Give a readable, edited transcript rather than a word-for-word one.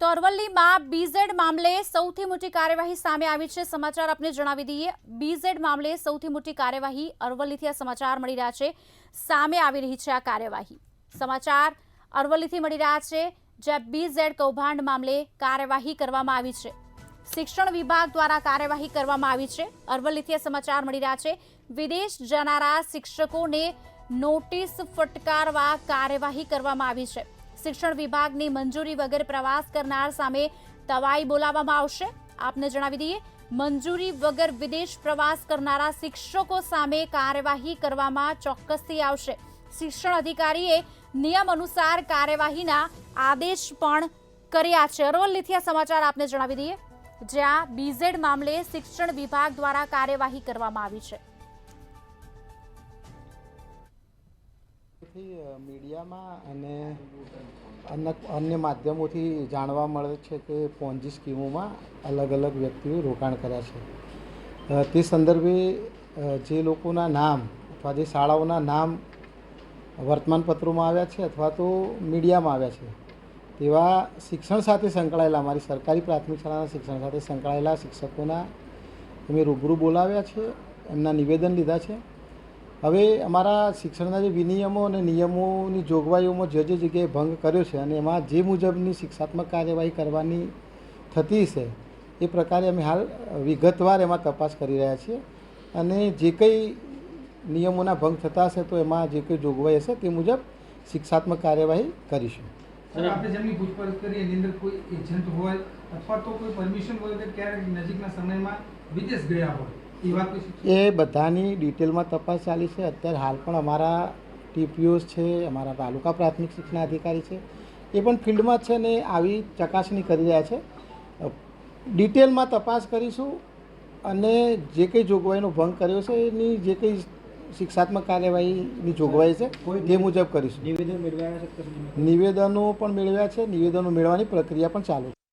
તો અરવલ્લીમાં બીઝેડ મામલે સૌથી મોટી કાર્યવાહી સામે આવી છે। સમાચાર આપને જણાવી દઈએ, બીઝેડ મામલે સૌથી મોટી કાર્યવાહી અરવલ્લીથી આ સમાચાર મળી રહ્યા છે। સામે આવી રહી છે આ કાર્યવાહી। સમાચાર અરવલ્લીથી મળી રહ્યા છે, જ્યાં બીઝેડ કૌભાંડ મામલે કાર્યવાહી કરવામાં આવી છે। શિક્ષણ વિભાગ દ્વારા કાર્યવાહી કરવામાં આવી છે। અરવલ્લીથી આ સમાચાર મળી રહ્યા છે। વિદેશ જનારા શિક્ષકોને નોટિસ ફટકારવા કાર્યવાહી કરવામાં આવી છે। શિક્ષણ વિભાગની મંજૂરી વગર પ્રવાસ કરનાર સામે તવાઈ બોલાવવામાં આવશે। આપને જણાવી દઈએ, મંજૂરી વગર વિદેશ પ્રવાસ કરનારા શિક્ષકો સામે કાર્યવાહી કરવામાં ચોક્કસથી આવશે। શિક્ષણ અધિકારીએ નિયમ અનુસાર કાર્યવાહીના આદેશ પણ કર્યા છે। અરવલ્લીથી આ સમાચાર આપને જણાવી દઈએ, જ્યાં બીઝેડ મામલે શિક્ષણ વિભાગ દ્વારા કાર્યવાહી કરવામાં આવી છે। મીડિયામાં અને અન્ય માધ્યમોથી જાણવા મળે છે કે પોન્જી સ્કીમોમાં અલગ અલગ વ્યક્તિઓએ રોકાણ કર્યા છે। તે સંદર્ભે જે લોકોના નામ અથવા જે શાળાઓના નામ વર્તમાનપત્રોમાં આવ્યા છે અથવા તો મીડિયામાં આવ્યા છે, તેવા શિક્ષણ સાથે સંકળાયેલા, અમારી સરકારી પ્રાથમિક શાળાના શિક્ષણ સાથે સંકળાયેલા શિક્ષકોના અમે રૂબરૂ બોલાવ્યા છે, એમના નિવેદન લીધા છે। હવે અમારા શિક્ષણના જે વિનિયમો અને નિયમોની જોગવાઈઓમાં જે જગ્યાએ ભંગ કર્યો છે અને એમાં જે મુજબની શિક્ષાત્મક કાર્યવાહી કરવાની થતી છે એ પ્રકારે અમે હાલ વિગતવાર એમાં તપાસ કરી રહ્યા છીએ અને જે કંઈ નિયમોના ભંગ થતા હશે તો એમાં જે કંઈ જોગવાઈ હશે તે મુજબ શિક્ષાત્મક કાર્યવાહી કરીશું। સર, આપણે જેમની પૂછપરછ કરી એની અંદર કોઈ એજન્ટ હોય અથવા તો કોઈ પરમિશન હોય કે ક્યારેક નજીકના સમયમાં વિદેશ ગયા હોય એ બધાની ડિટેલમાં તપાસ ચાલી છે। અત્યારે હાલ પણ અમારા ટીપીઓસ છે, અમારા તાલુકા પ્રાથમિક શિક્ષણ અધિકારી છે, એ પણ ફિલ્ડમાં છે ને આવી ચકાસણી કરી રહ્યા છે। ડિટેલમાં તપાસ કરીશું અને જે કંઈ જોગવાઈનો ભંગ કર્યો છે એની જે કંઈ શિક્ષાત્મક કાર્યવાહીની જોગવાઈ છે તે મુજબ કરીશું। નિવેદનો પણ મેળવ્યા છે, નિવેદનો મેળવવાની પ્રક્રિયા પણ ચાલુ છે।